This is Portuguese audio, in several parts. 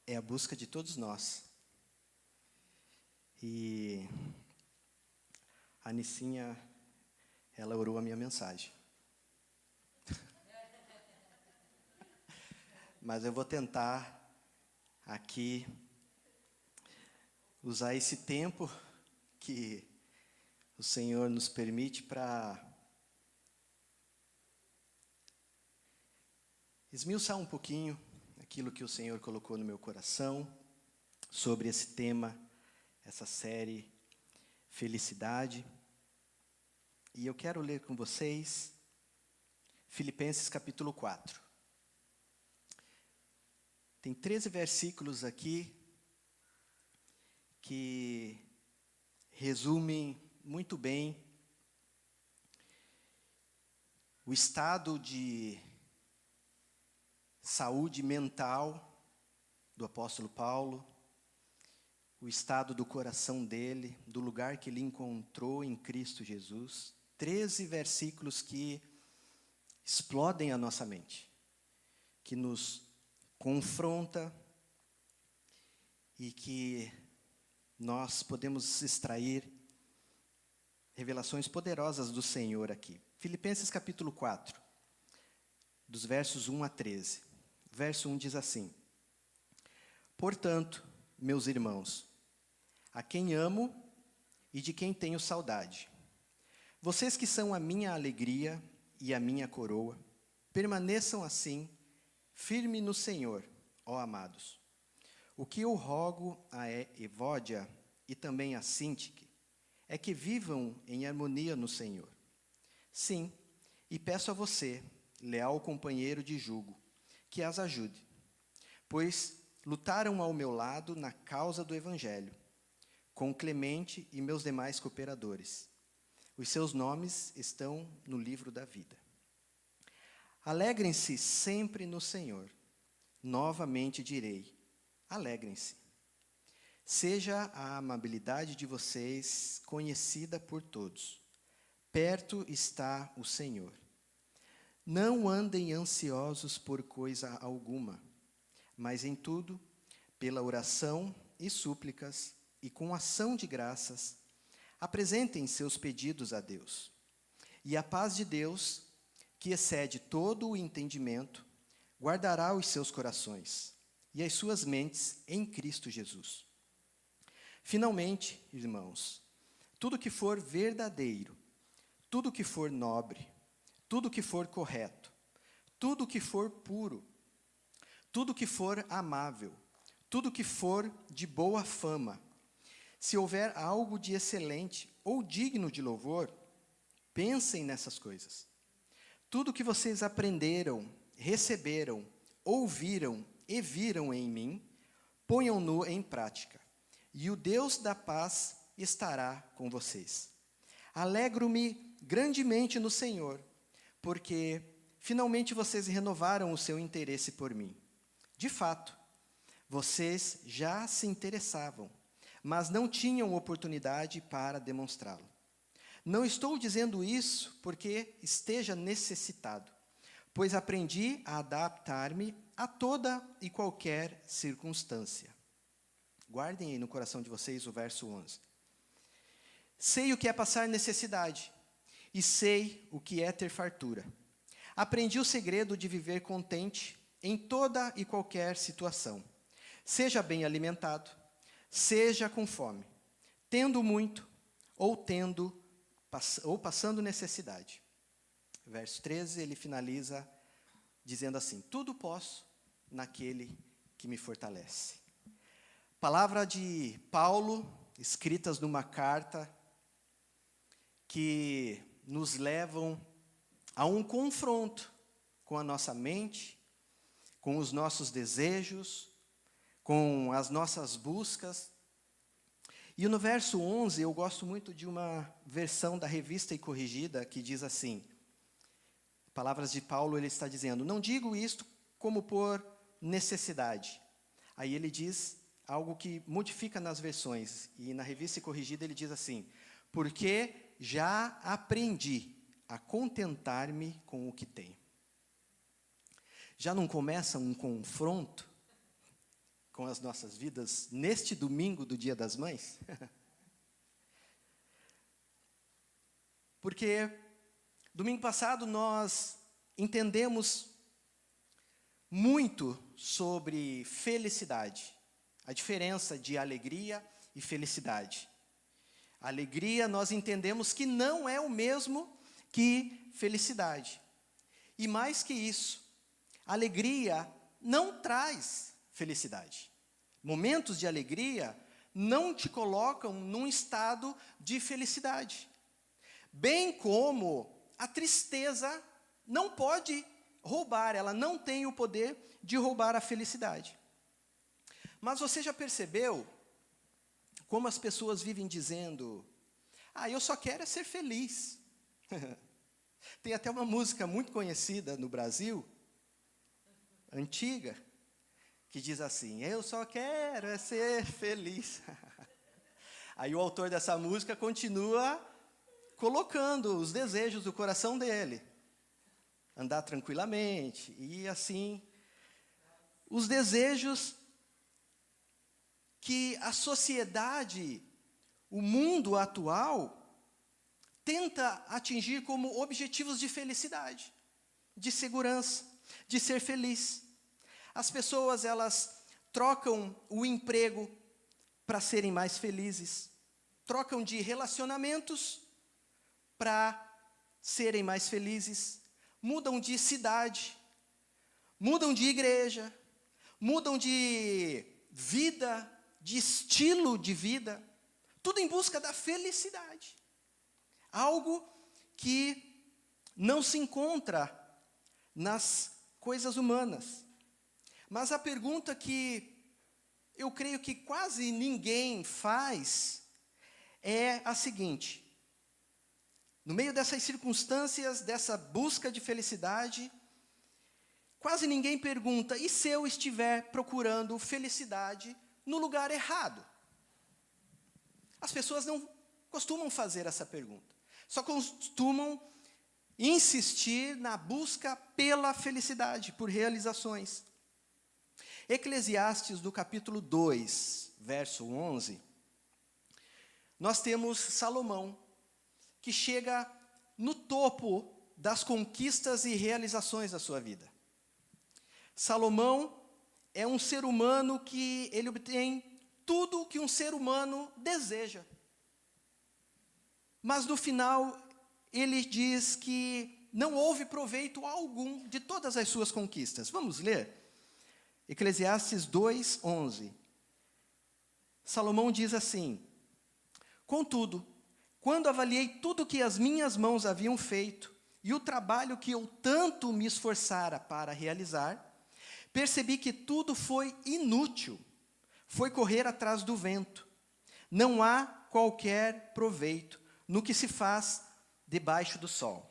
é a busca de todos nós. E a Nicinha, ela orou a minha mensagem. Mas eu vou tentar aqui usar esse tempo que o Senhor nos permite para esmiuçar um pouquinho aquilo que o Senhor colocou no meu coração sobre esse tema, essa série Felicidade. E eu quero ler com vocês Filipenses capítulo 4. Tem 13 versículos aqui que resumem muito bem o estado de saúde mental do apóstolo Paulo, o estado do coração dele, do lugar que ele encontrou em Cristo Jesus. 13 versículos que explodem a nossa mente, que nos confronta e que nós podemos extrair revelações poderosas do Senhor aqui. Filipenses capítulo 4, dos versos 1 a 13. Verso 1 diz assim: Portanto, meus irmãos, a quem amo e de quem tenho saudade, vocês que são a minha alegria e a minha coroa, permaneçam assim, firme no Senhor, ó amados. O que eu rogo a Evódia e também a Sintique é que vivam em harmonia no Senhor. Sim, e peço a você, leal companheiro de jugo, que as ajude, pois lutaram ao meu lado na causa do Evangelho, com Clemente e meus demais cooperadores. Os seus nomes estão no livro da vida. Alegrem-se sempre no Senhor. Novamente direi, alegrem-se. Seja a amabilidade de vocês conhecida por todos. Perto está o Senhor. Não andem ansiosos por coisa alguma, mas em tudo, pela oração e súplicas e com ação de graças, apresentem seus pedidos a Deus. E a paz de Deus, que excede todo o entendimento, guardará os seus corações e as suas mentes em Cristo Jesus. Finalmente, irmãos, tudo que for verdadeiro, tudo que for nobre, tudo que for correto, tudo que for puro, tudo que for amável, tudo que for de boa fama, se houver algo de excelente ou digno de louvor, pensem nessas coisas. Tudo que vocês aprenderam, receberam, ouviram e viram em mim, ponham-no em prática, e o Deus da paz estará com vocês. Alegro-me grandemente no Senhor, porque finalmente vocês renovaram o seu interesse por mim. De fato, vocês já se interessavam, mas não tinham oportunidade para demonstrá-lo. Não estou dizendo isso porque esteja necessitado, pois aprendi a adaptar-me a toda e qualquer circunstância. Guardem aí no coração de vocês o verso 11. Sei o que é passar necessidade, e sei o que é ter fartura. Aprendi o segredo de viver contente em toda e qualquer situação. Seja bem alimentado, seja com fome, tendo muito ou passando necessidade. Verso 13, ele finaliza dizendo assim: tudo posso naquele que me fortalece. Palavra de Paulo, escritas numa carta, que nos levam a um confronto com a nossa mente, com os nossos desejos, com as nossas buscas. E no verso 11, eu gosto muito de uma versão da Revista e Corrigida, que diz assim, palavras de Paulo, ele está dizendo: não digo isto como por necessidade. Aí ele diz algo que modifica nas versões, e na Revista e Corrigida ele diz assim: porque já aprendi a contentar-me com o que tenho. Já não começa um confronto com as nossas vidas neste domingo do Dia das Mães? Porque domingo passado nós entendemos muito sobre felicidade, a diferença de alegria e felicidade. Alegria nós entendemos que não é o mesmo que felicidade. E mais que isso, alegria não traz felicidade. Momentos de alegria não te colocam num estado de felicidade. Bem como a tristeza não pode roubar, ela não tem o poder de roubar a felicidade. Mas você já percebeu como as pessoas vivem dizendo: eu só quero é ser feliz. Tem até uma música muito conhecida no Brasil, antiga, que diz assim: eu só quero é ser feliz. Aí o autor dessa música continua colocando os desejos do coração dele. Andar tranquilamente, e assim, os desejos que a sociedade, o mundo atual, tenta atingir como objetivos de felicidade, de segurança, de ser feliz. As pessoas, elas trocam o emprego para serem mais felizes, trocam de relacionamentos para serem mais felizes, mudam de cidade, mudam de igreja, mudam de vida, de estilo de vida, tudo em busca da felicidade. Algo que não se encontra nas coisas humanas. Mas a pergunta que eu creio que quase ninguém faz é a seguinte: no meio dessas circunstâncias, dessa busca de felicidade, quase ninguém pergunta: e se eu estiver procurando felicidade no lugar errado? As pessoas não costumam fazer essa pergunta. Só costumam insistir na busca pela felicidade, por realizações. Eclesiastes, no capítulo 2, verso 11, nós temos Salomão, que chega no topo das conquistas e realizações da sua vida. Salomão é um ser humano que ele obtém tudo o que um ser humano deseja. Mas no final, ele diz que não houve proveito algum de todas as suas conquistas. Vamos ler? Eclesiastes 2, 11. Salomão diz assim: contudo, quando avaliei tudo que as minhas mãos haviam feito, e o trabalho que eu tanto me esforçara para realizar, percebi que tudo foi inútil, foi correr atrás do vento. Não há qualquer proveito no que se faz debaixo do sol.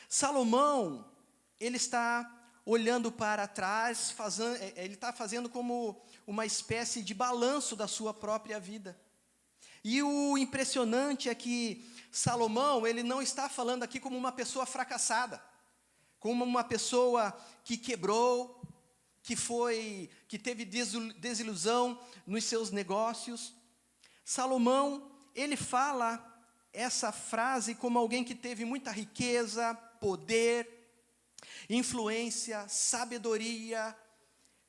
Salomão, ele está olhando para trás, ele está fazendo como uma espécie de balanço da sua própria vida. E o impressionante é que Salomão, ele não está falando aqui como uma pessoa fracassada, como uma pessoa que quebrou, que teve desilusão nos seus negócios. Salomão, ele fala essa frase como alguém que teve muita riqueza, poder, influência, sabedoria,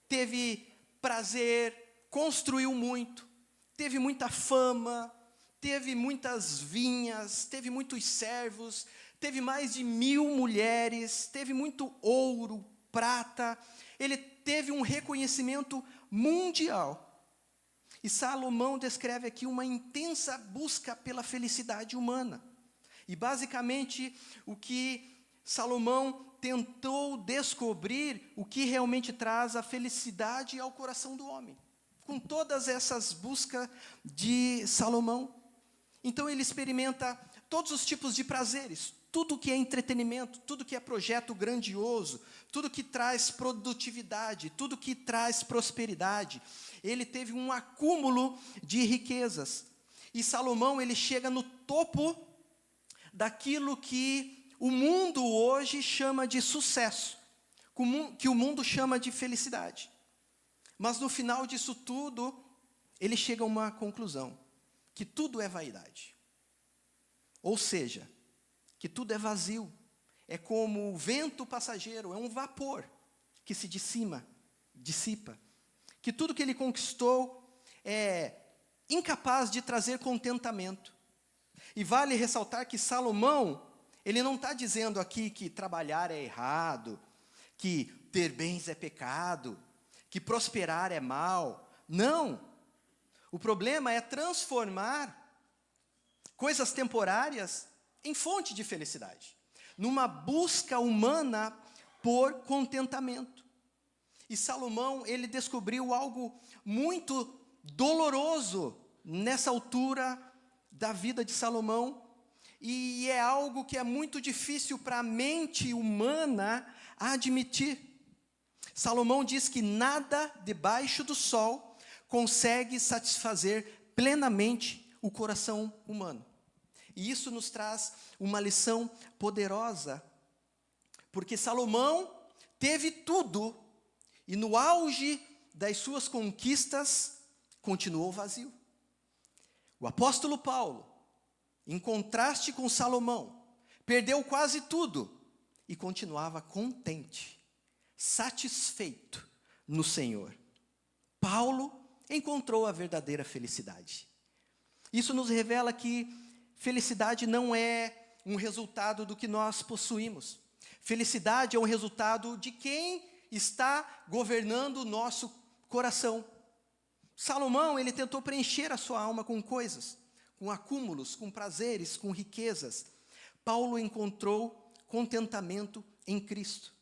teve prazer, construiu muito, teve muita fama, teve muitas vinhas, teve muitos servos, teve mais de 1000 mulheres, teve muito ouro, prata, ele teve um reconhecimento mundial. E Salomão descreve aqui uma intensa busca pela felicidade humana. E basicamente o que Salomão tentou descobrir, o que realmente traz a felicidade ao coração do homem. Com todas essas buscas de Salomão. Então ele experimenta todos os tipos de prazeres, tudo que é entretenimento, tudo que é projeto grandioso, tudo que traz produtividade, tudo que traz prosperidade. Ele teve um acúmulo de riquezas. E Salomão, ele chega no topo daquilo que o mundo hoje chama de sucesso, que o mundo chama de felicidade. Mas no final disso tudo, ele chega a uma conclusão, que tudo é vaidade. Ou seja, que tudo é vazio, é como o vento passageiro, é um vapor que se dissipa, que tudo que ele conquistou é incapaz de trazer contentamento. E vale ressaltar que Salomão, ele não está dizendo aqui que trabalhar é errado, que ter bens é pecado, que prosperar é mal. Não. O problema é transformar coisas temporárias em fonte de felicidade, numa busca humana por contentamento. E Salomão, ele descobriu algo muito doloroso nessa altura da vida de Salomão, e é algo que é muito difícil para a mente humana admitir. Salomão diz que nada debaixo do sol consegue satisfazer plenamente o coração humano. E isso nos traz uma lição poderosa, porque Salomão teve tudo, e no auge das suas conquistas, continuou vazio. O apóstolo Paulo, em contraste com Salomão, perdeu quase tudo, e continuava contente, satisfeito no Senhor. Paulo encontrou a verdadeira felicidade. Isso nos revela que felicidade não é um resultado do que nós possuímos. Felicidade é um resultado de quem está governando o nosso coração. Salomão, ele tentou preencher a sua alma com coisas, com acúmulos, com prazeres, com riquezas. Paulo encontrou contentamento em Cristo.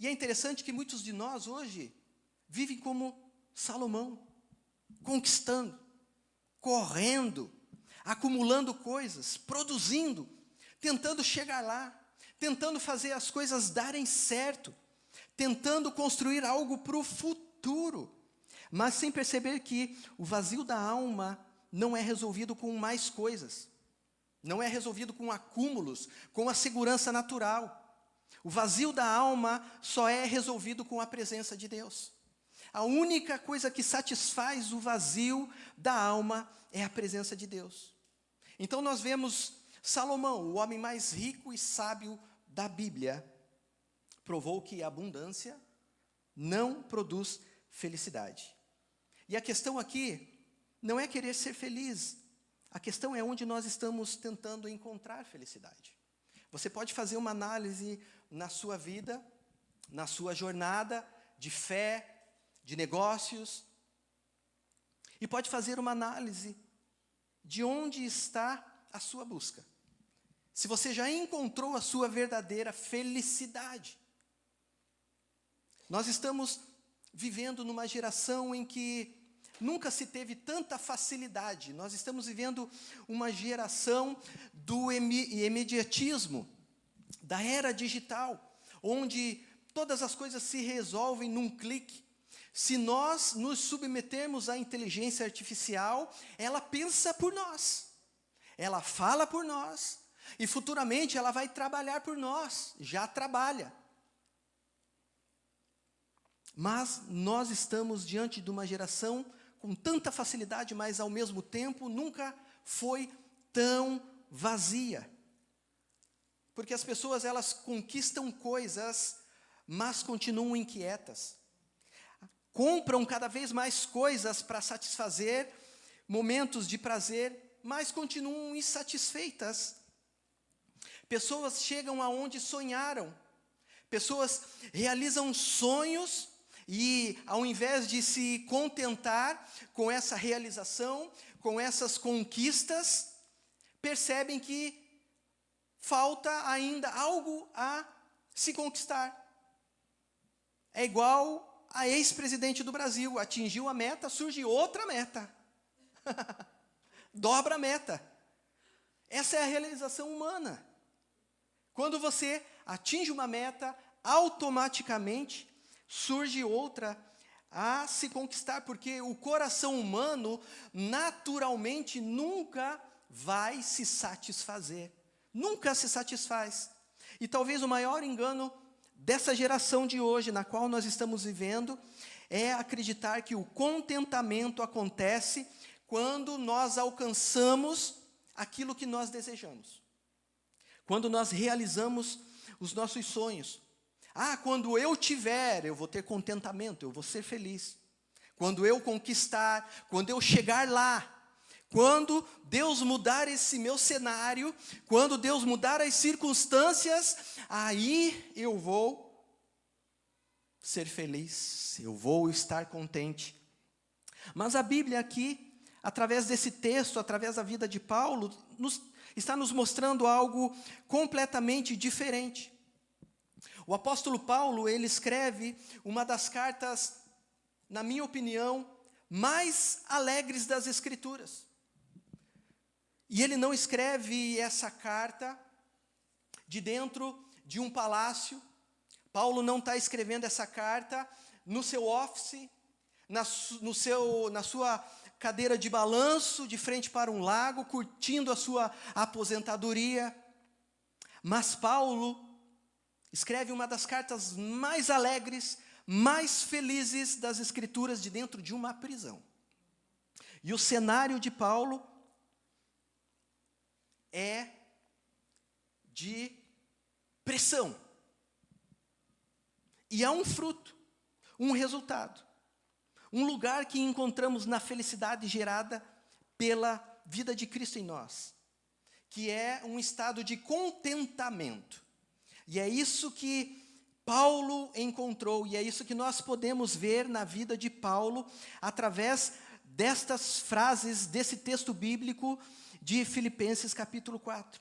E é interessante que muitos de nós hoje vivem como Salomão, conquistando, correndo, acumulando coisas, produzindo, tentando chegar lá, tentando fazer as coisas darem certo, tentando construir algo para o futuro, mas sem perceber que o vazio da alma não é resolvido com mais coisas, não é resolvido com acúmulos, com a segurança natural. O vazio da alma só é resolvido com a presença de Deus. A única coisa que satisfaz o vazio da alma é a presença de Deus. Então nós vemos Salomão, o homem mais rico e sábio da Bíblia, provou que a abundância não produz felicidade. E a questão aqui não é querer ser feliz, a questão é onde nós estamos tentando encontrar felicidade. Você pode fazer uma análise na sua vida, na sua jornada de fé, de negócios, e pode fazer uma análise de onde está a sua busca. Se você já encontrou a sua verdadeira felicidade. Nós estamos vivendo numa geração em que nunca se teve tanta facilidade. Nós estamos vivendo uma geração do imediatismo, da era digital, onde todas as coisas se resolvem num clique. Se nós nos submetermos à inteligência artificial, ela pensa por nós, ela fala por nós, e futuramente ela vai trabalhar por nós, já trabalha. Mas nós estamos diante de uma geração com tanta facilidade, mas ao mesmo tempo nunca foi tão vazia. Porque as pessoas, elas conquistam coisas, mas continuam inquietas. Compram cada vez mais coisas para satisfazer momentos de prazer, mas continuam insatisfeitas. Pessoas chegam aonde sonharam. Pessoas realizam sonhos e, ao invés de se contentar com essa realização, com essas conquistas, percebem que falta ainda algo a se conquistar. É igual a ex-presidente do Brasil, atingiu a meta, surge outra meta. Dobra a meta. Essa é a realização humana. Quando você atinge uma meta, automaticamente surge outra a se conquistar, porque o coração humano naturalmente nunca vai se satisfazer. Nunca se satisfaz. E talvez o maior engano dessa geração de hoje, na qual nós estamos vivendo, é acreditar que o contentamento acontece quando nós alcançamos aquilo que nós desejamos. Quando nós realizamos os nossos sonhos. Quando eu tiver, eu vou ter contentamento, eu vou ser feliz. Quando eu conquistar, quando eu chegar lá, quando Deus mudar esse meu cenário, quando Deus mudar as circunstâncias, aí eu vou ser feliz, eu vou estar contente. Mas a Bíblia aqui, através desse texto, através da vida de Paulo, está nos mostrando algo completamente diferente. O apóstolo Paulo, ele escreve uma das cartas, na minha opinião, mais alegres das Escrituras. E ele não escreve essa carta de dentro de um palácio. Paulo não está escrevendo essa carta no seu office, na sua cadeira de balanço, de frente para um lago, curtindo a sua aposentadoria. Mas Paulo escreve uma das cartas mais alegres, mais felizes das Escrituras, de dentro de uma prisão. E o cenário de Paulo é de pressão. E há um fruto, um resultado, um lugar que encontramos na felicidade gerada pela vida de Cristo em nós, que é um estado de contentamento. E é isso que Paulo encontrou, e é isso que nós podemos ver na vida de Paulo, através destas frases, desse texto bíblico de Filipenses capítulo 4.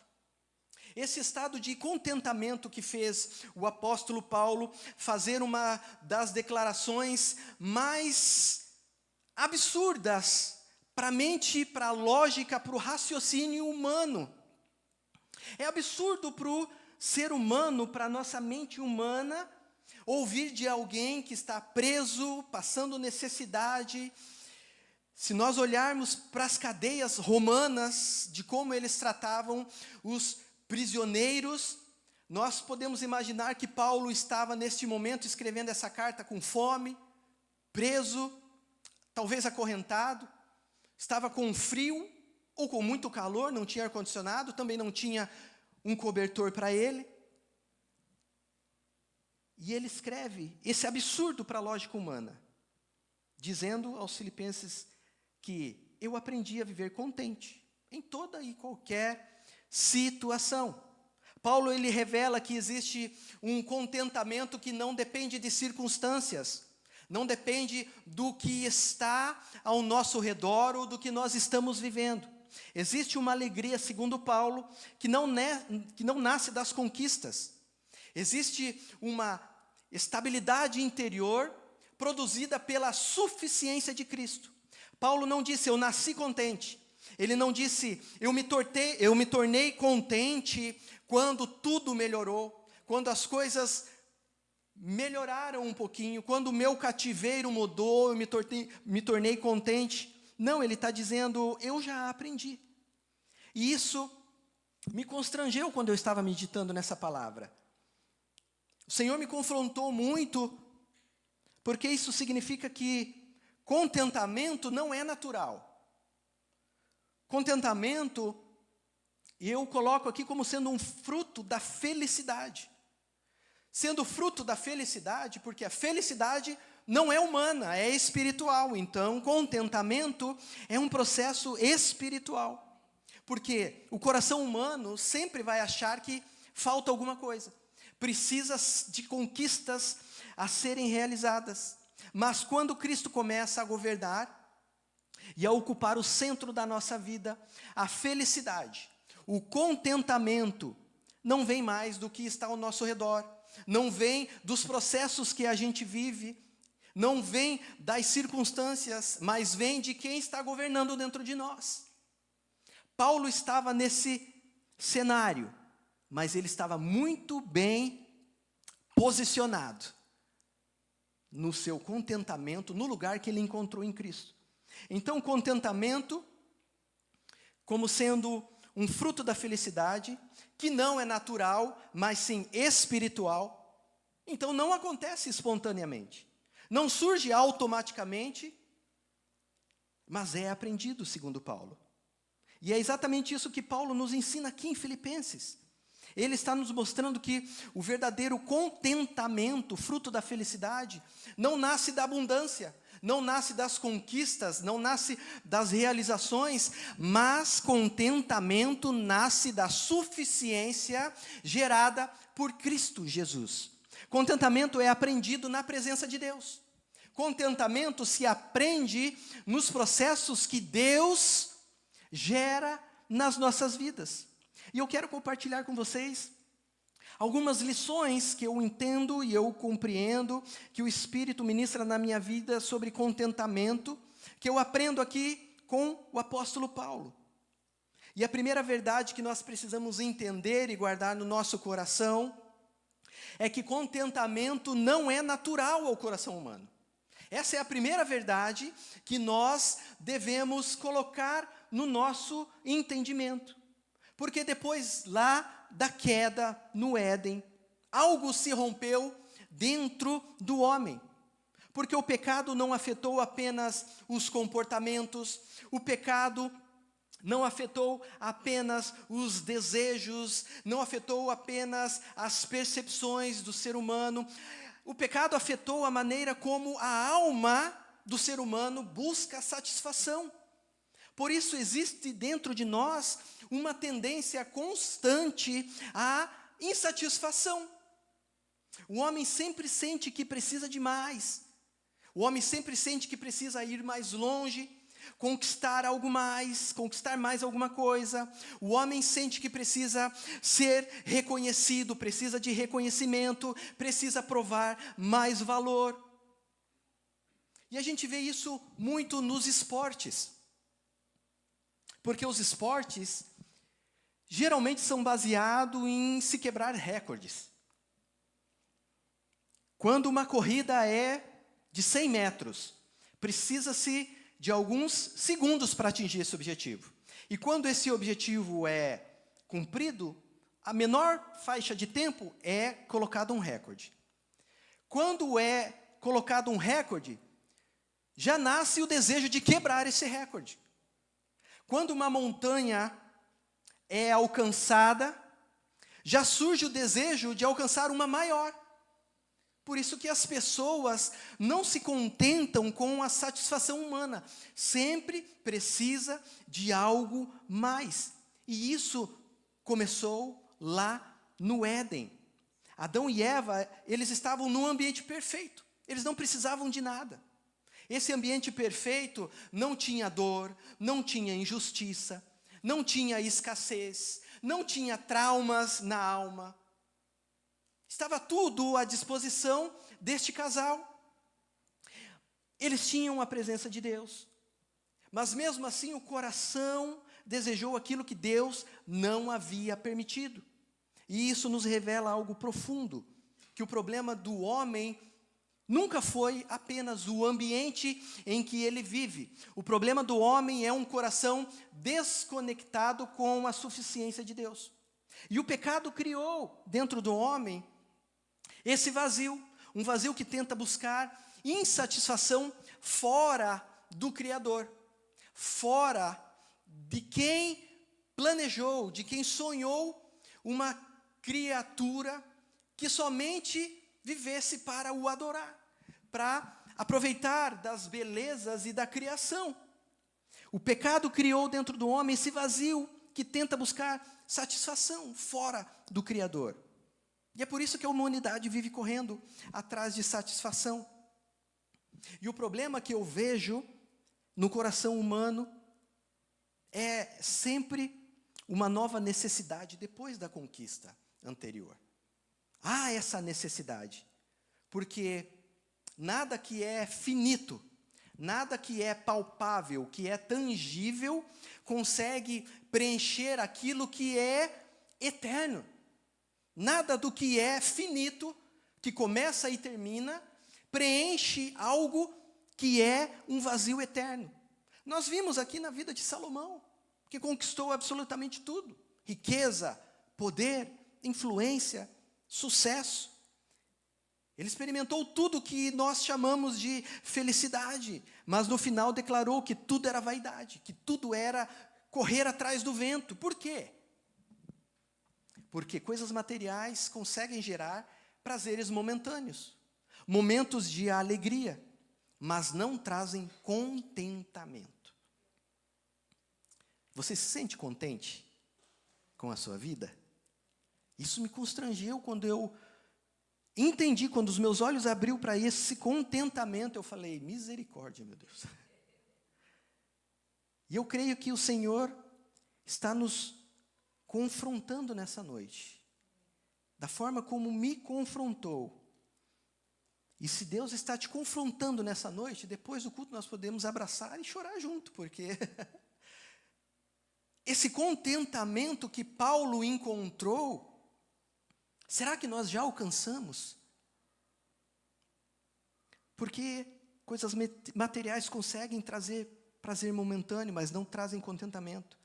Esse estado de contentamento que fez o apóstolo Paulo fazer uma das declarações mais absurdas para a mente, para a lógica, para o raciocínio humano. É absurdo para o ser humano, para a nossa mente humana, ouvir de alguém que está preso, passando necessidade. Se nós olharmos para as cadeias romanas, de como eles tratavam os prisioneiros, nós podemos imaginar que Paulo estava neste momento escrevendo essa carta com fome, preso, talvez acorrentado, estava com frio ou com muito calor, não tinha ar-condicionado, também não tinha um cobertor para ele. E ele escreve esse absurdo para a lógica humana, dizendo aos filipenses que eu aprendi a viver contente em toda e qualquer situação. Paulo, ele revela que existe um contentamento que não depende de circunstâncias, não depende do que está ao nosso redor ou do que nós estamos vivendo. Existe uma alegria, segundo Paulo, que não nasce das conquistas. Existe uma estabilidade interior produzida pela suficiência de Cristo. Paulo não disse, eu nasci contente. Ele não disse, eu me tornei contente quando tudo melhorou, quando as coisas melhoraram um pouquinho, quando o meu cativeiro mudou, eu me tornei contente. Não, ele está dizendo, eu já aprendi. E isso me constrangeu quando eu estava meditando nessa palavra. O Senhor me confrontou muito, porque isso significa que contentamento não é natural. Contentamento, eu coloco aqui como sendo um fruto da felicidade. Sendo fruto da felicidade, porque a felicidade não é humana, é espiritual. Então, contentamento é um processo espiritual. Porque o coração humano sempre vai achar que falta alguma coisa. Precisa de conquistas a serem realizadas. Mas quando Cristo começa a governar e a ocupar o centro da nossa vida, a felicidade, o contentamento, não vem mais do que está ao nosso redor. Não vem dos processos que a gente vive, não vem das circunstâncias, mas vem de quem está governando dentro de nós. Paulo estava nesse cenário, mas ele estava muito bem posicionado no seu contentamento, no lugar que ele encontrou em Cristo. Então, contentamento, como sendo um fruto da felicidade, que não é natural, mas sim espiritual. Então não acontece espontaneamente, não surge automaticamente, mas é aprendido, segundo Paulo. E é exatamente isso que Paulo nos ensina aqui em Filipenses. Ele está nos mostrando que o verdadeiro contentamento, fruto da felicidade, não nasce da abundância, não nasce das conquistas, não nasce das realizações, mas contentamento nasce da suficiência gerada por Cristo Jesus. Contentamento é aprendido na presença de Deus. Contentamento se aprende nos processos que Deus gera nas nossas vidas. E eu quero compartilhar com vocês algumas lições que eu entendo e eu compreendo, que o Espírito ministra na minha vida sobre contentamento, que eu aprendo aqui com o apóstolo Paulo. E a primeira verdade que nós precisamos entender e guardar no nosso coração é que contentamento não é natural ao coração humano. Essa é a primeira verdade que nós devemos colocar no nosso entendimento. Porque depois lá da queda no Éden, algo se rompeu dentro do homem. Porque o pecado não afetou apenas os comportamentos, o pecado não afetou apenas os desejos, não afetou apenas as percepções do ser humano. O pecado afetou a maneira como a alma do ser humano busca satisfação. Por isso existe dentro de nós uma tendência constante à insatisfação. O homem sempre sente que precisa de mais. O homem sempre sente que precisa ir mais longe, conquistar algo mais, conquistar mais alguma coisa. O homem sente que precisa ser reconhecido, precisa de reconhecimento, precisa provar mais valor. E a gente vê isso muito nos esportes. Porque os esportes geralmente são baseados em se quebrar recordes. Quando uma corrida é de 100 metros, precisa-se de alguns segundos para atingir esse objetivo. E quando esse objetivo é cumprido, a menor faixa de tempo é colocado um recorde. Quando é colocado um recorde, já nasce o desejo de quebrar esse recorde. Quando uma montanha é alcançada, já surge o desejo de alcançar uma maior. Por isso que as pessoas não se contentam com a satisfação humana. Sempre precisa de algo mais. E isso começou lá no Éden. Adão e Eva, eles estavam num ambiente perfeito. Eles não precisavam de nada. Esse ambiente perfeito não tinha dor, não tinha injustiça, não tinha escassez, não tinha traumas na alma. Estava tudo à disposição deste casal. Eles tinham a presença de Deus. Mas mesmo assim o coração desejou aquilo que Deus não havia permitido. E isso nos revela algo profundo, que o problema do homem nunca foi apenas o ambiente em que ele vive. O problema do homem é um coração desconectado com a suficiência de Deus. E o pecado criou dentro do homem esse vazio, um vazio que tenta buscar insatisfação fora do Criador, fora de quem planejou, de quem sonhou uma criatura que somente vivesse para o adorar, para aproveitar das belezas e da criação. O pecado criou dentro do homem esse vazio que tenta buscar satisfação fora do Criador. E é por isso que a humanidade vive correndo atrás de satisfação. E o problema que eu vejo no coração humano é sempre uma nova necessidade depois da conquista anterior. Há essa necessidade, porque nada que é finito, nada que é palpável, que é tangível, consegue preencher aquilo que é eterno. Nada do que é finito, que começa e termina, preenche algo que é um vazio eterno. Nós vimos aqui na vida de Salomão, que conquistou absolutamente tudo: riqueza, poder, influência, sucesso. Ele experimentou tudo que nós chamamos de felicidade, mas no final declarou que tudo era vaidade, que tudo era correr atrás do vento. Por quê? Porque coisas materiais conseguem gerar prazeres momentâneos, momentos de alegria, mas não trazem contentamento. Você se sente contente com a sua vida? Isso me constrangeu quando eu entendi, quando os meus olhos abriu para esse contentamento, eu falei, misericórdia, meu Deus. E eu creio que o Senhor está nos confrontando nessa noite, da forma como me confrontou. E se Deus está te confrontando nessa noite, depois do culto nós podemos abraçar e chorar junto, porque esse contentamento que Paulo encontrou, será que nós já alcançamos? Porque coisas materiais conseguem trazer prazer momentâneo, mas não trazem contentamento.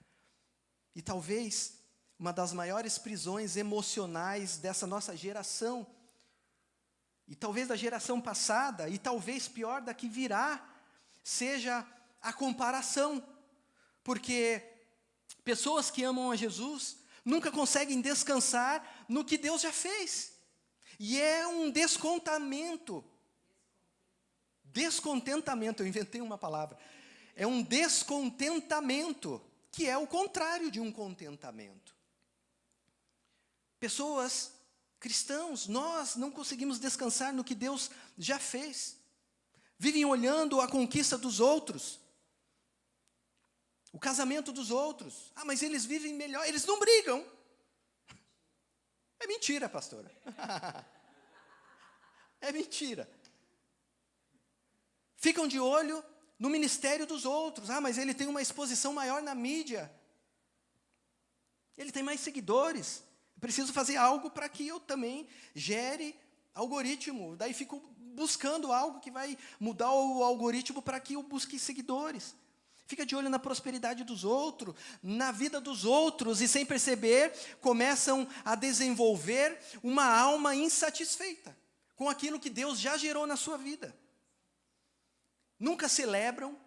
E talvez uma das maiores prisões emocionais dessa nossa geração, e talvez da geração passada, e talvez pior da que virá, seja a comparação. Porque pessoas que amam a Jesus nunca conseguem descansar no que Deus já fez. E é um descontentamento, eu inventei uma palavra. É um descontentamento, que é o contrário de um contentamento. Pessoas, cristãos, nós não conseguimos descansar no que Deus já fez. Vivem olhando a conquista dos outros, o casamento dos outros. Ah, mas eles vivem melhor, eles não brigam. É mentira, pastora. É mentira. Ficam de olho no ministério dos outros. Ah, mas ele tem uma exposição maior na mídia. Ele tem mais seguidores. Eu preciso fazer algo para que eu também gere algoritmo. Daí fico buscando algo que vai mudar o algoritmo para que eu busque seguidores. Fica de olho na prosperidade dos outros, na vida dos outros, e sem perceber, começam a desenvolver uma alma insatisfeita com aquilo que Deus já gerou na sua vida. Nunca celebram,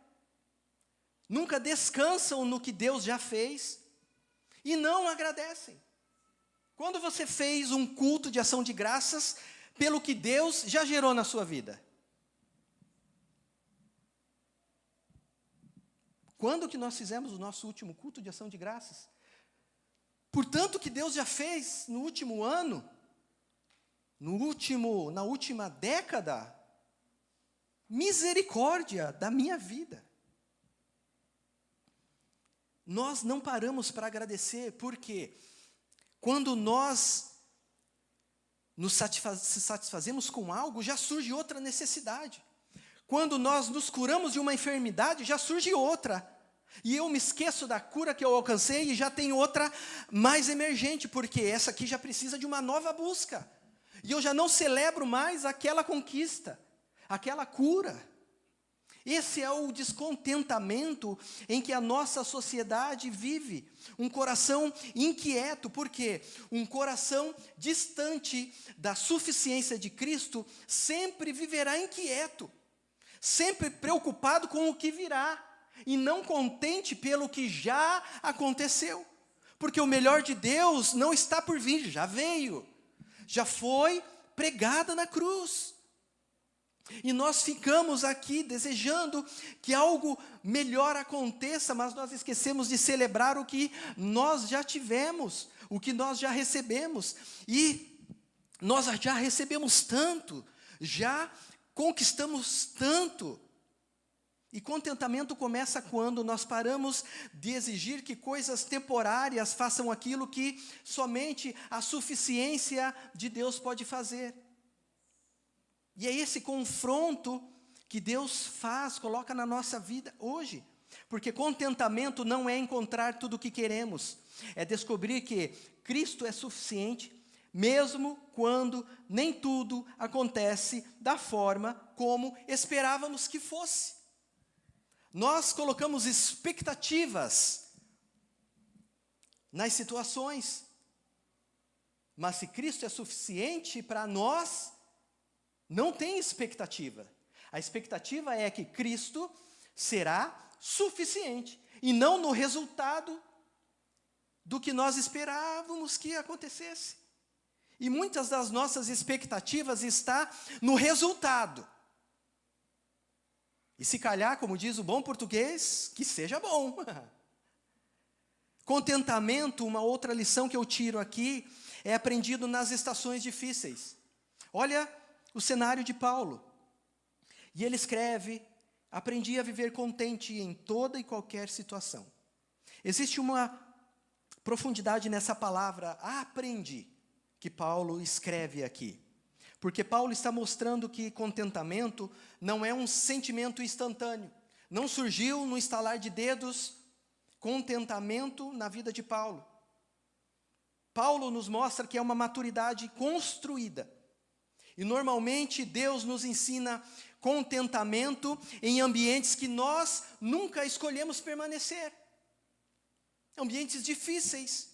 nunca descansam no que Deus já fez, e não agradecem. Quando você fez um culto de ação de graças pelo que Deus já gerou na sua vida? Quando que nós fizemos o nosso último culto de ação de graças? Por tanto que Deus já fez no último ano, na última década, misericórdia da minha vida. Nós não paramos para agradecer, porque quando nós se satisfazemos com algo, já surge outra necessidade. Quando nós nos curamos de uma enfermidade, já surge outra. E eu me esqueço da cura que eu alcancei e já tem outra mais emergente, porque essa aqui já precisa de uma nova busca. E eu já não celebro mais aquela conquista, aquela cura. Esse é o descontentamento em que a nossa sociedade vive. Um coração inquieto, porque um coração distante da suficiência de Cristo sempre viverá inquieto, sempre preocupado com o que virá, e não contente pelo que já aconteceu. Porque o melhor de Deus não está por vir, já veio, já foi pregada na cruz. E nós ficamos aqui desejando que algo melhor aconteça, mas nós esquecemos de celebrar o que nós já tivemos, o que nós já recebemos. E nós já recebemos tanto, já conquistamos tanto. E contentamento começa quando nós paramos de exigir que coisas temporárias façam aquilo que somente a suficiência de Deus pode fazer. E é esse confronto que Deus coloca na nossa vida hoje. Porque contentamento não é encontrar tudo o que queremos, é descobrir que Cristo é suficiente, mesmo quando nem tudo acontece da forma como esperávamos que fosse. Nós colocamos expectativas nas situações, mas se Cristo é suficiente para nós, Não tem expectativa. A expectativa é que Cristo será suficiente, e não no resultado do que nós esperávamos que acontecesse. E muitas das nossas expectativas está no resultado. E se calhar, como diz o bom português, que seja bom. Contentamento, uma outra lição que eu tiro aqui, é aprendido nas estações difíceis. Olha o cenário de Paulo. E ele escreve: aprendi a viver contente em toda e qualquer situação. Existe uma profundidade nessa palavra, aprendi, que Paulo escreve aqui. Porque Paulo está mostrando que contentamento não é um sentimento instantâneo. Não surgiu no estalar de dedos contentamento na vida de Paulo. Paulo nos mostra que é uma maturidade construída. E normalmente Deus nos ensina contentamento em ambientes que nós nunca escolhemos permanecer. Ambientes difíceis.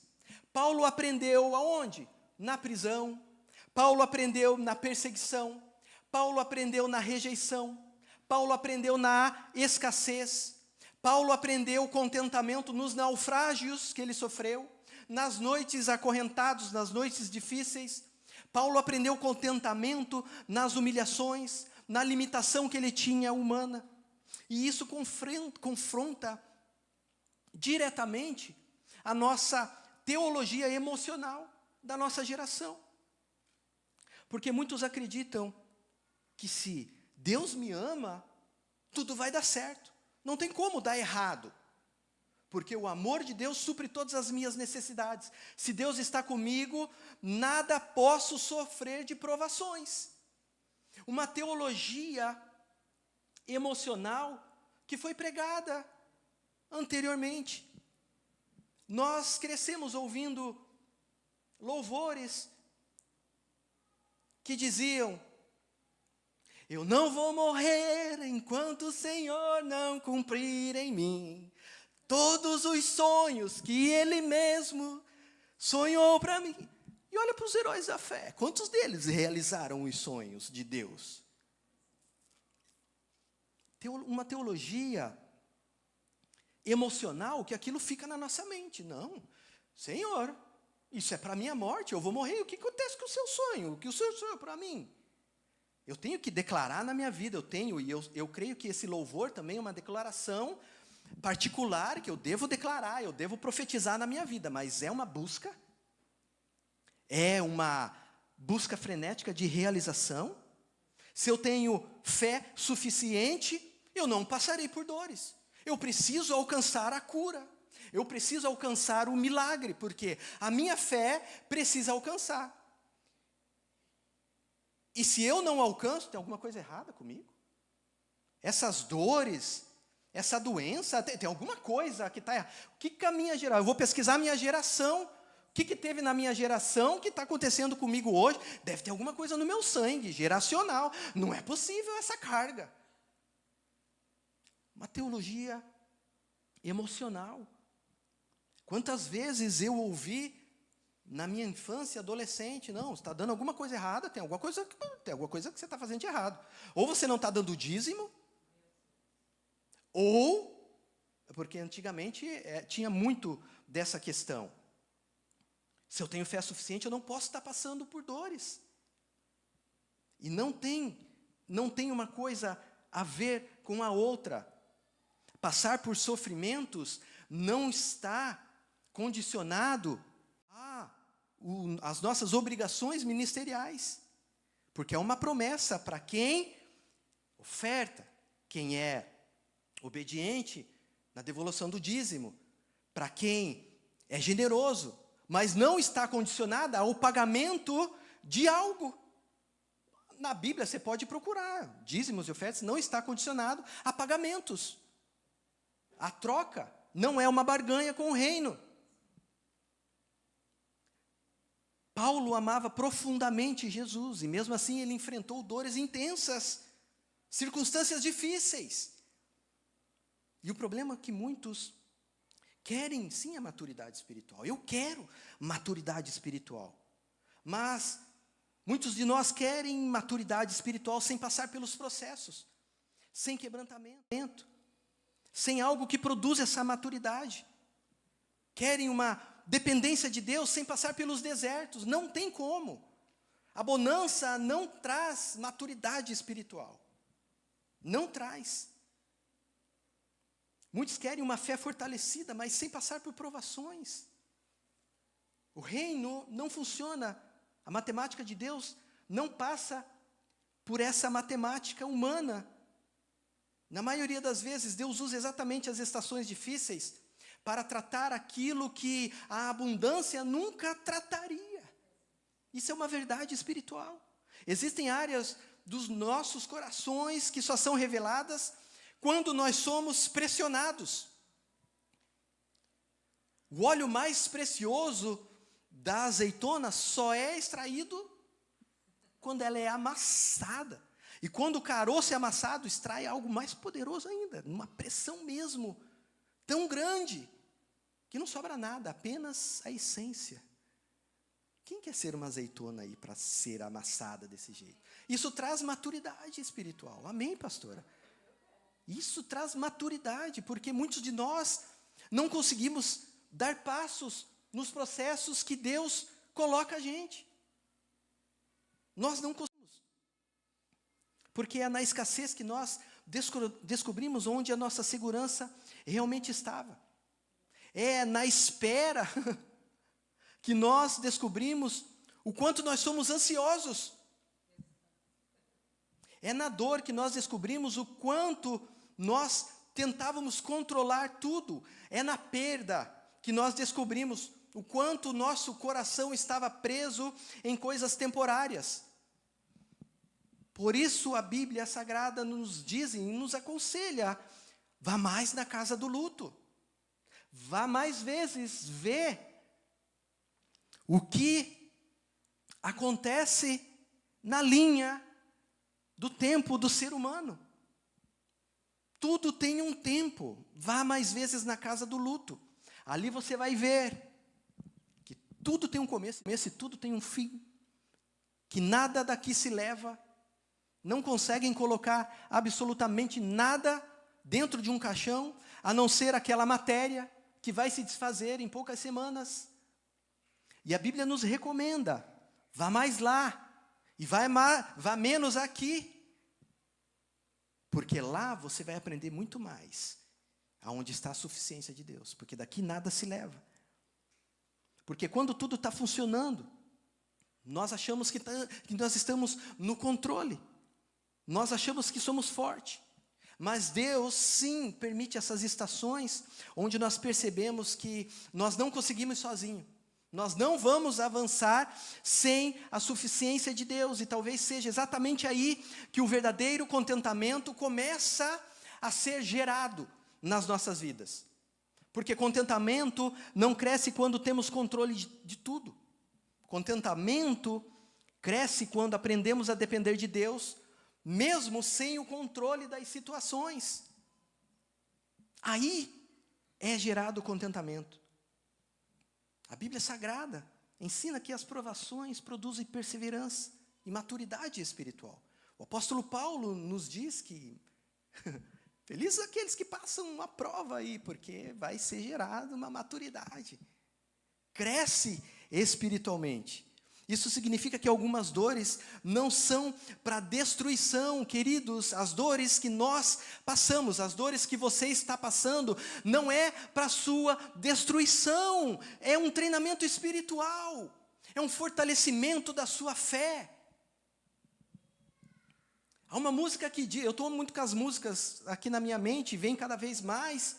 Paulo aprendeu aonde? Na prisão. Paulo aprendeu na perseguição. Paulo aprendeu na rejeição. Paulo aprendeu na escassez. Paulo aprendeu contentamento nos naufrágios que ele sofreu, nas noites acorrentados, nas noites difíceis. Paulo aprendeu contentamento nas humilhações, na limitação que ele tinha humana. E isso confronta diretamente a nossa teologia emocional da nossa geração. Porque muitos acreditam que se Deus me ama, tudo vai dar certo. Não tem como dar errado. Porque o amor de Deus supre todas as minhas necessidades. Se Deus está comigo, nada posso sofrer de provações. Uma teologia emocional que foi pregada anteriormente. Nós crescemos ouvindo louvores que diziam: eu não vou morrer enquanto o Senhor não cumprir em mim todos os sonhos que Ele mesmo sonhou para mim. E olha para os heróis da fé, quantos deles realizaram os sonhos de Deus? Uma teologia emocional que aquilo fica na nossa mente. Não, Senhor, isso é para a minha morte, eu vou morrer, o que acontece com o seu sonho? O que o Senhor sonhou para mim? Eu tenho que declarar na minha vida, eu creio que esse louvor também é uma declaração particular, que eu devo declarar, eu devo profetizar na minha vida, mas é uma busca frenética de realização. Se eu tenho fé suficiente, eu não passarei por dores. Eu preciso alcançar a cura. Eu preciso alcançar o milagre, porque a minha fé precisa alcançar. E se eu não alcanço, tem alguma coisa errada comigo? Essas dores, essa doença, tem alguma coisa que está errada. O que a minha geração? Eu vou pesquisar a minha geração. O que teve na minha geração que está acontecendo comigo hoje? Deve ter alguma coisa no meu sangue, geracional. Não é possível essa carga. Uma teologia emocional. Quantas vezes eu ouvi na minha infância, adolescente, não, está dando alguma coisa errada, tem alguma coisa que você está fazendo de errado. Ou você não está dando dízimo, ou, porque antigamente tinha muito dessa questão. Se eu tenho fé suficiente, eu não posso estar passando por dores. E não tem uma coisa a ver com a outra. Passar por sofrimentos não está condicionado às nossas obrigações ministeriais. Porque é uma promessa para quem oferta, quem é obediente na devolução do dízimo, para quem é generoso, mas não está condicionada ao pagamento de algo. Na Bíblia você pode procurar, dízimos e ofertas não está condicionado a pagamentos. A troca não é uma barganha com o reino. Paulo amava profundamente Jesus, e mesmo assim ele enfrentou dores intensas, circunstâncias difíceis. E o problema é que muitos querem sim a maturidade espiritual. Eu quero maturidade espiritual. Mas Muitos de nós querem maturidade espiritual sem passar pelos processos, sem quebrantamento, sem algo que produza essa maturidade. Querem uma dependência de Deus sem passar pelos desertos. Não tem como. A bonança não traz maturidade espiritual. Não traz. Muitos querem uma fé fortalecida, mas sem passar por provações. O reino não funciona. A matemática de Deus não passa por essa matemática humana. Na maioria das vezes, Deus usa exatamente as estações difíceis para tratar aquilo que a abundância nunca trataria. Isso é uma verdade espiritual. Existem áreas dos nossos corações que só são reveladas quando nós somos pressionados. O óleo mais precioso da azeitona só é extraído quando ela é amassada. E quando o caroço é amassado, extrai algo mais poderoso ainda, uma pressão mesmo, tão grande, que não sobra nada, apenas a essência. Quem quer ser uma azeitona aí para ser amassada desse jeito? Isso traz maturidade espiritual. Amém, pastora? Isso traz maturidade, porque muitos de nós não conseguimos dar passos nos processos que Deus coloca a gente. Nós não conseguimos. Porque é na escassez que nós descobrimos onde a nossa segurança realmente estava. É na espera que nós descobrimos o quanto nós somos ansiosos. É na dor que nós descobrimos o quanto nós tentávamos controlar tudo. É na perda que nós descobrimos o quanto o nosso coração estava preso em coisas temporárias. Por isso a Bíblia Sagrada nos diz e nos aconselha, vá mais na casa do luto. Vá mais vezes ver o que acontece na linha do tempo do ser humano. Tudo tem um tempo. Vá mais vezes na casa do luto. Ali você vai ver que tudo tem um começo e tudo tem um fim. Que nada daqui se leva. Não conseguem colocar absolutamente nada dentro de um caixão, a não ser aquela matéria que vai se desfazer em poucas semanas. E a Bíblia nos recomenda, vá mais lá, e vá menos aqui. Porque lá você vai aprender muito mais, aonde está a suficiência de Deus. Porque daqui nada se leva. Porque quando tudo está funcionando, nós achamos que nós estamos no controle. Nós achamos que somos fortes, mas Deus sim permite essas estações onde nós percebemos que nós não conseguimos sozinhos. Nós não vamos avançar sem a suficiência de Deus, e talvez seja exatamente aí que o verdadeiro contentamento começa a ser gerado nas nossas vidas. Porque contentamento não cresce quando temos controle de tudo. Contentamento cresce quando aprendemos a depender de Deus, mesmo sem o controle das situações. Aí é gerado o contentamento. A Bíblia Sagrada ensina que as provações produzem perseverança e maturidade espiritual. O apóstolo Paulo nos diz que felizes aqueles que passam uma prova aí, porque vai ser gerada uma maturidade. Cresce espiritualmente. Isso significa que algumas dores não são para destruição, queridos. As dores que nós passamos, as dores que você está passando, não é para sua destruição. É um treinamento espiritual. É um fortalecimento da sua fé. Há uma música que diz, eu estou muito com as músicas aqui na minha mente, vem cada vez mais.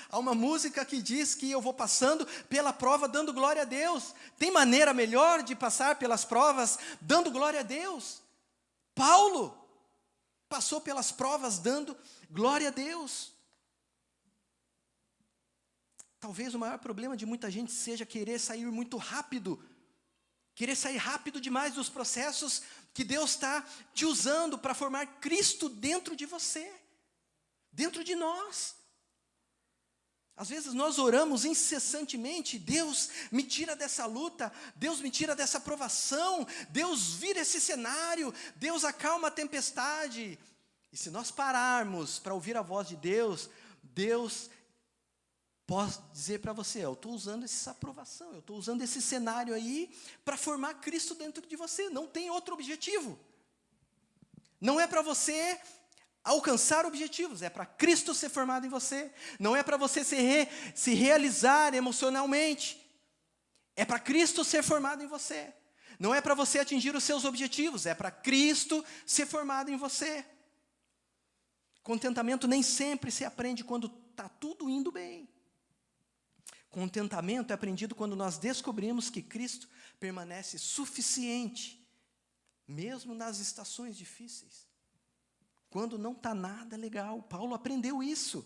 Há uma música que diz que eu vou passando pela prova dando glória a Deus. Tem maneira melhor de passar pelas provas dando glória a Deus? Paulo passou pelas provas dando glória a Deus. Talvez o maior problema de muita gente seja querer sair muito rápido. Querer sair rápido demais dos processos que Deus está te usando para formar Cristo dentro de você. Dentro de nós. Às vezes nós oramos incessantemente: Deus me tira dessa luta, Deus me tira dessa provação, Deus vira esse cenário, Deus acalma a tempestade. E se nós pararmos para ouvir a voz de Deus, Deus pode dizer para você: eu estou usando essa aprovação, eu estou usando esse cenário aí para formar Cristo dentro de você. Não tem outro objetivo. Não é para você alcançar objetivos, é para Cristo ser formado em você. Não é para você se realizar emocionalmente, é para Cristo ser formado em você. Não é para você atingir os seus objetivos, é para Cristo ser formado em você. Contentamento nem sempre se aprende quando está tudo indo bem. Contentamento é aprendido quando nós descobrimos que Cristo permanece suficiente, mesmo nas estações difíceis. Quando não está nada legal. Paulo aprendeu isso.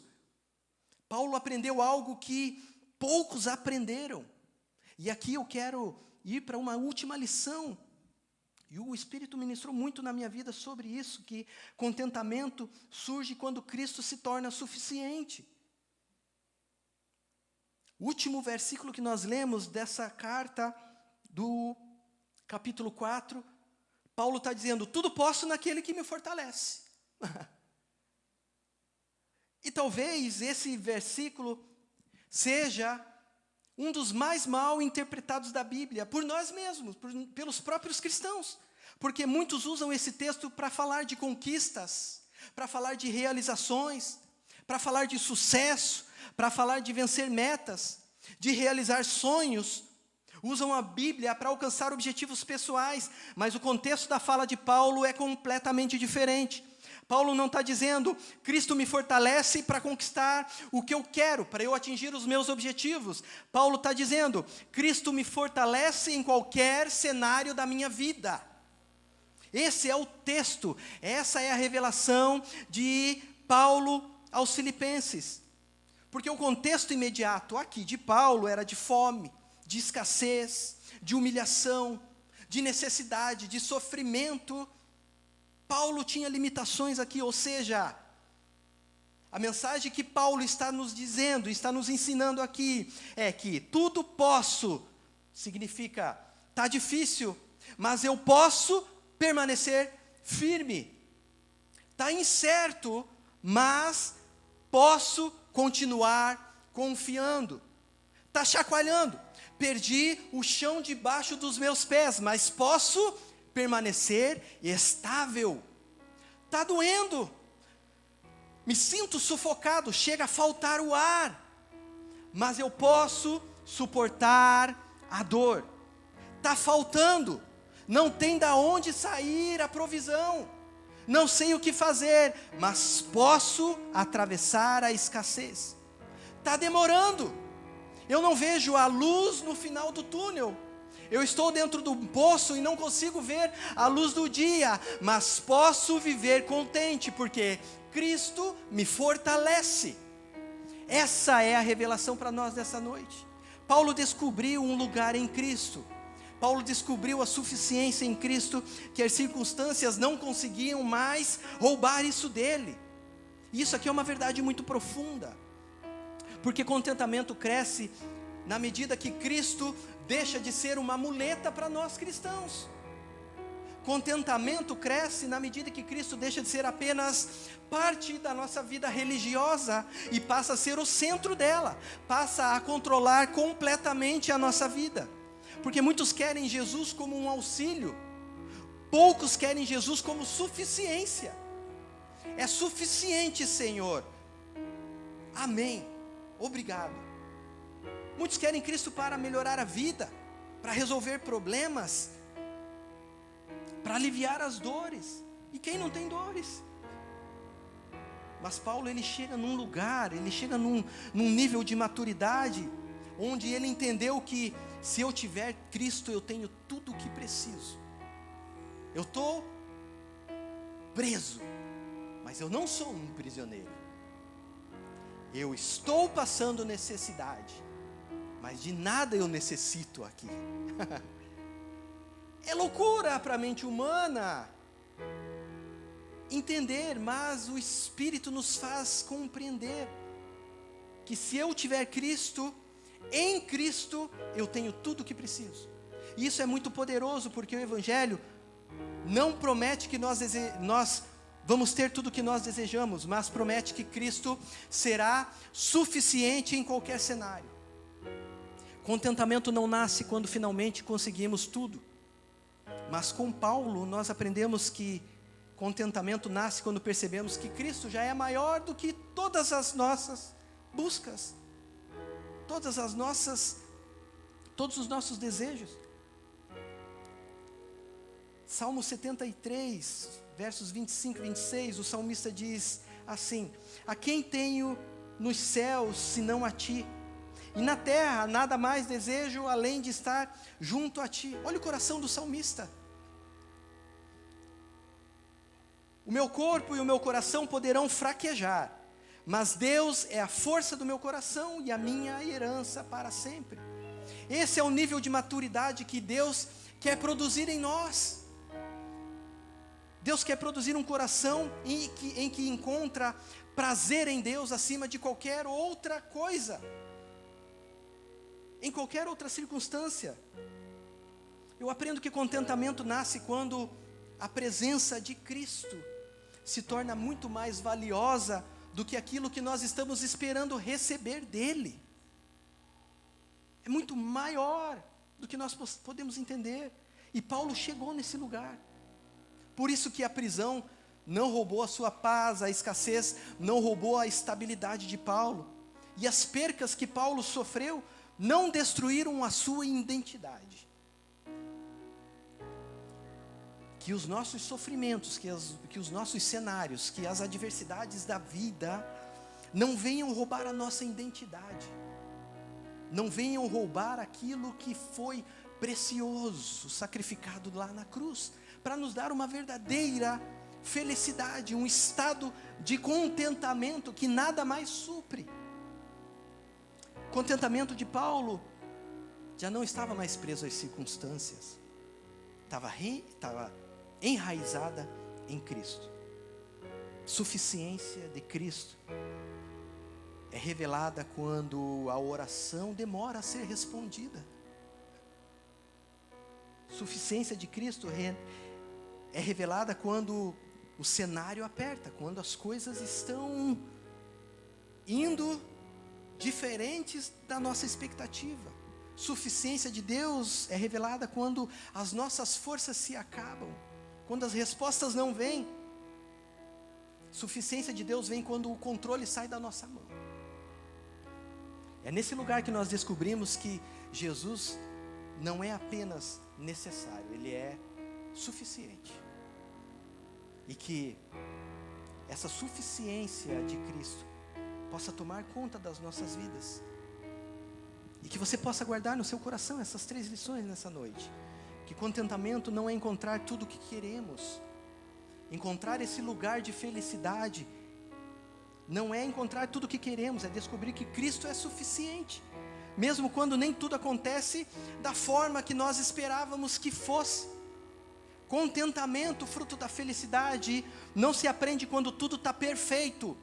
Paulo aprendeu algo que poucos aprenderam. E aqui eu quero ir para uma última lição. E o Espírito ministrou muito na minha vida sobre isso, que contentamento surge quando Cristo se torna suficiente. O último versículo que nós lemos dessa carta, do capítulo 4, Paulo está dizendo: tudo posso naquele que me fortalece. E talvez esse versículo seja um dos mais mal interpretados da Bíblia, por nós mesmos, pelos próprios cristãos, porque muitos usam esse texto para falar de conquistas, para falar de realizações, para falar de sucesso, para falar de vencer metas, de realizar sonhos. Usam a Bíblia para alcançar objetivos pessoais, mas o contexto da fala de Paulo é completamente diferente. Paulo não está dizendo: Cristo me fortalece para conquistar o que eu quero, para eu atingir os meus objetivos. Paulo está dizendo: Cristo me fortalece em qualquer cenário da minha vida. Esse é o texto, essa é a revelação de Paulo aos Filipenses. Porque o contexto imediato aqui de Paulo era de fome, de escassez, de humilhação, de necessidade, de sofrimento. Paulo tinha limitações aqui, ou seja, a mensagem que Paulo está nos dizendo, está nos ensinando aqui, é que tudo posso, significa, está difícil, mas eu posso permanecer firme. Está incerto, mas posso continuar confiando. Está chacoalhando, perdi o chão debaixo dos meus pés, mas posso permanecer estável. Está doendo, me sinto sufocado, chega a faltar o ar, mas eu posso suportar a dor. Está faltando, não tem de onde sair a provisão, não sei o que fazer, mas posso atravessar a escassez. Está demorando, eu não vejo a luz no final do túnel, eu estou dentro do poço e não consigo ver a luz do dia, mas posso viver contente, porque Cristo me fortalece. Essa é a revelação para nós dessa noite. Paulo descobriu um lugar em Cristo. Paulo descobriu a suficiência em Cristo, que as circunstâncias não conseguiam mais roubar isso dele. E isso aqui é uma verdade muito profunda, porque contentamento cresce na medida que Cristo deixa de ser uma muleta para nós cristãos. Contentamento cresce na medida que Cristo deixa de ser apenas parte da nossa vida religiosa e passa a ser o centro dela, passa a controlar completamente a nossa vida. Porque muitos querem Jesus como um auxílio, poucos querem Jesus como suficiência. É suficiente, Senhor. Amém. Obrigado. Muitos querem Cristo para melhorar a vida, para resolver problemas, para aliviar as dores. E quem não tem dores? Mas Paulo, ele chega num lugar, ele chega num nível de maturidade, onde ele entendeu que se eu tiver Cristo, eu tenho tudo o que preciso. Eu estou preso, mas eu não sou um prisioneiro. Eu estou passando necessidade, mas de nada eu necessito aqui. É loucura para a mente humana entender, mas o Espírito nos faz compreender. que se eu tiver Cristo, em Cristo, eu tenho tudo o que preciso. E isso é muito poderoso, porque o Evangelho não promete que nós vamos ter tudo o que nós desejamos, mas promete que Cristo será suficiente em qualquer cenário. Contentamento não nasce quando finalmente conseguimos tudo, mas com Paulo nós aprendemos que contentamento nasce quando percebemos que Cristo já é maior do que todas as nossas buscas, todos os nossos desejos. Salmo 73, versos 25 e 26, o salmista diz assim: a quem tenho nos céus senão a ti, e na terra nada mais desejo além de estar junto a ti. Olha o coração do salmista. O meu corpo e o meu coração poderão fraquejar, mas Deus é a força do meu coração e a minha herança para sempre. Esse é o nível de maturidade que Deus quer produzir em nós. Deus quer produzir um coração em que encontra prazer em Deus acima de qualquer outra coisa, em qualquer outra circunstância. Eu aprendo que contentamento nasce quando a presença de Cristo se torna muito mais valiosa do que aquilo que nós estamos esperando receber dele. É muito maior do que nós podemos entender. E Paulo chegou nesse lugar. Por isso que a prisão não roubou a sua paz, a escassez não roubou a estabilidade de Paulo. E as percas que Paulo sofreu não destruíram a sua identidade. Que os nossos sofrimentos, que os nossos cenários, que as adversidades da vida não venham roubar a nossa identidade, não venham roubar aquilo que foi precioso, sacrificado lá na cruz, para nos dar uma verdadeira felicidade, um estado de contentamento que nada mais supre. O contentamento de Paulo já não estava mais preso às circunstâncias, estava enraizada em Cristo. Suficiência de Cristo é revelada quando a oração demora a ser respondida. Suficiência de Cristo é revelada quando o cenário aperta, quando as coisas estão indo diferentes da nossa expectativa. Suficiência de Deus é revelada quando as nossas forças se acabam, quando as respostas não vêm. Suficiência de Deus vem quando o controle sai da nossa mão. É nesse lugar que nós descobrimos que Jesus não é apenas necessário, Ele é suficiente. E que essa suficiência de Cristo possa tomar conta das nossas vidas. E que você possa guardar no seu coração essas 3 lições nessa noite. Que contentamento não é encontrar tudo o que queremos. Encontrar esse lugar de felicidade não é encontrar tudo o que queremos, é descobrir que Cristo é suficiente. Mesmo quando nem tudo acontece da forma que nós esperávamos que fosse. Contentamento, fruto da felicidade, não se aprende quando tudo está perfeito.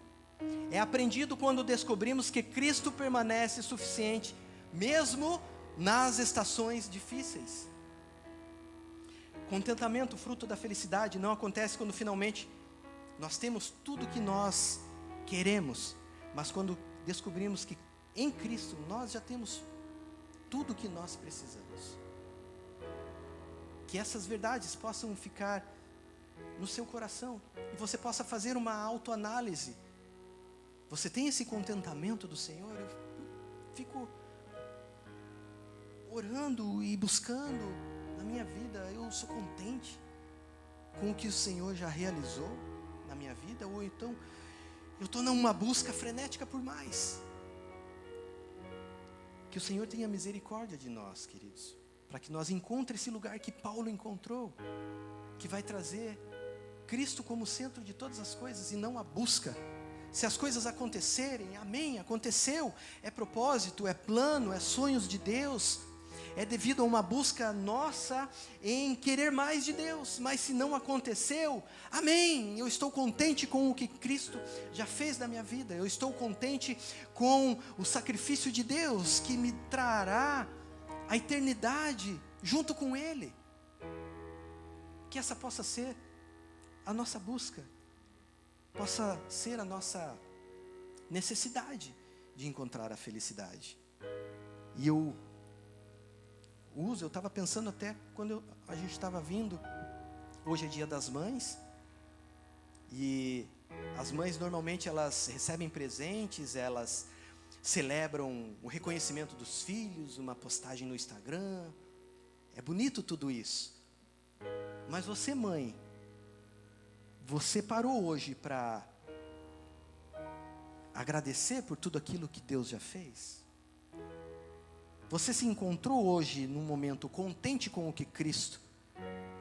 É aprendido quando descobrimos que Cristo permanece suficiente, mesmo nas estações difíceis. Contentamento, fruto da felicidade, não acontece quando finalmente nós temos tudo que nós queremos, mas quando descobrimos que em Cristo nós já temos tudo o que nós precisamos. Que essas verdades possam ficar no seu coração e você possa fazer uma autoanálise. Você tem esse contentamento do Senhor? Eu fico orando e buscando na minha vida. Eu sou contente com o que o Senhor já realizou na minha vida? Ou então eu estou numa busca frenética por mais? Que o Senhor tenha misericórdia de nós, queridos, para que nós encontremos esse lugar que Paulo encontrou, que vai trazer Cristo como centro de todas as coisas e não a busca. Se as coisas acontecerem, amém, aconteceu, é propósito, é plano, é sonhos de Deus, é devido a uma busca nossa em querer mais de Deus. Mas se não aconteceu, amém, eu estou contente com o que Cristo já fez na minha vida. Eu estou contente com o sacrifício de Deus, que me trará a eternidade junto com Ele. Que essa possa ser a nossa busca, possa ser a nossa necessidade de encontrar a felicidade. E eu estava pensando até quando a gente estava vindo, hoje é dia das mães, e as mães normalmente elas recebem presentes, elas celebram o reconhecimento dos filhos, uma postagem no Instagram, é bonito tudo isso. Mas você, mãe, você parou hoje para agradecer por tudo aquilo que Deus já fez? Você se encontrou hoje num momento contente com o que Cristo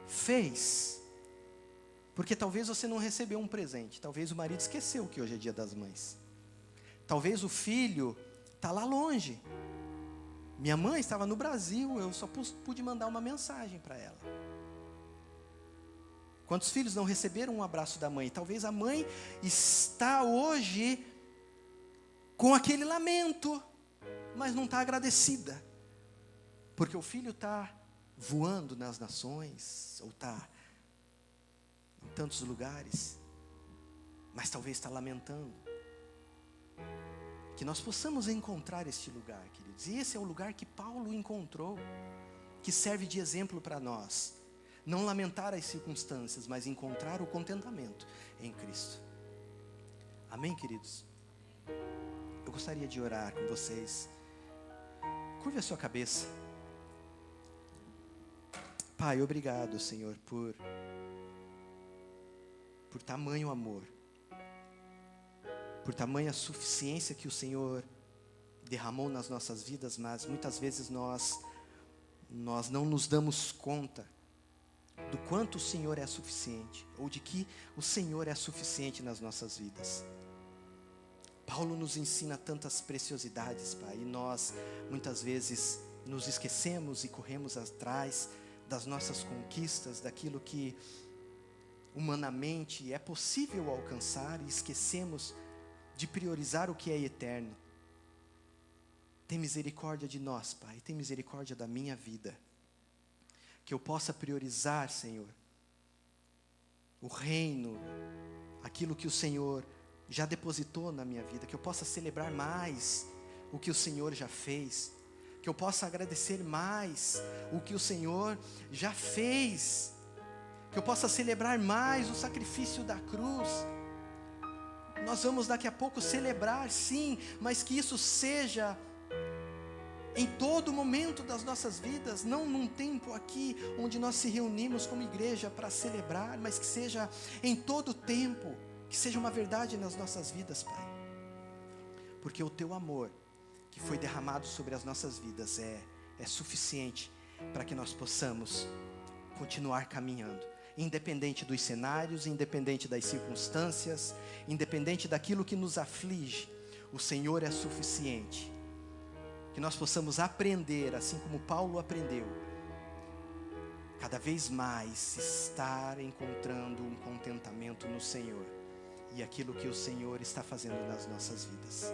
fez? Porque talvez você não recebeu um presente, talvez o marido esqueceu que hoje é dia das mães, talvez o filho está lá longe. Minha mãe estava no Brasil, eu só pude mandar uma mensagem para ela. Quantos filhos não receberam um abraço da mãe? Talvez a mãe está hoje com aquele lamento, mas não está agradecida, porque o filho está voando nas nações, ou está em tantos lugares, mas talvez está lamentando. Que nós possamos encontrar este lugar, queridos, e esse é o lugar que Paulo encontrou, que serve de exemplo para nós. Não lamentar as circunstâncias, mas encontrar o contentamento em Cristo. Amém, queridos? Eu gostaria de orar com vocês. Curve a sua cabeça. Pai, obrigado, Senhor, por tamanho amor, por tamanha suficiência que o Senhor derramou nas nossas vidas, mas muitas vezes nós não nos damos conta do quanto o Senhor é suficiente, ou de que o Senhor é suficiente nas nossas vidas. Paulo nos ensina tantas preciosidades, Pai, e nós muitas vezes nos esquecemos e corremos atrás das nossas conquistas, daquilo que humanamente é possível alcançar, e esquecemos de priorizar o que é eterno. Tem misericórdia de nós, Pai, tem misericórdia da minha vida, que eu possa priorizar, Senhor, o reino, aquilo que o Senhor já depositou na minha vida, que eu possa celebrar mais o que o Senhor já fez, que eu possa agradecer mais o que o Senhor já fez, que eu possa celebrar mais o sacrifício da cruz. Nós vamos daqui a pouco celebrar, sim, mas que isso seja em todo momento das nossas vidas, não num tempo aqui onde nós se reunimos como igreja para celebrar, mas que seja em todo tempo, que seja uma verdade nas nossas vidas, Pai. Porque o Teu amor que foi derramado sobre as nossas vidas é suficiente para que nós possamos continuar caminhando, independente dos cenários, independente das circunstâncias, independente daquilo que nos aflige. O Senhor é suficiente. Que nós possamos aprender, assim como Paulo aprendeu, cada vez mais estar encontrando um contentamento no Senhor e aquilo que o Senhor está fazendo nas nossas vidas.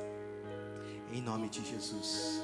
Em nome de Jesus.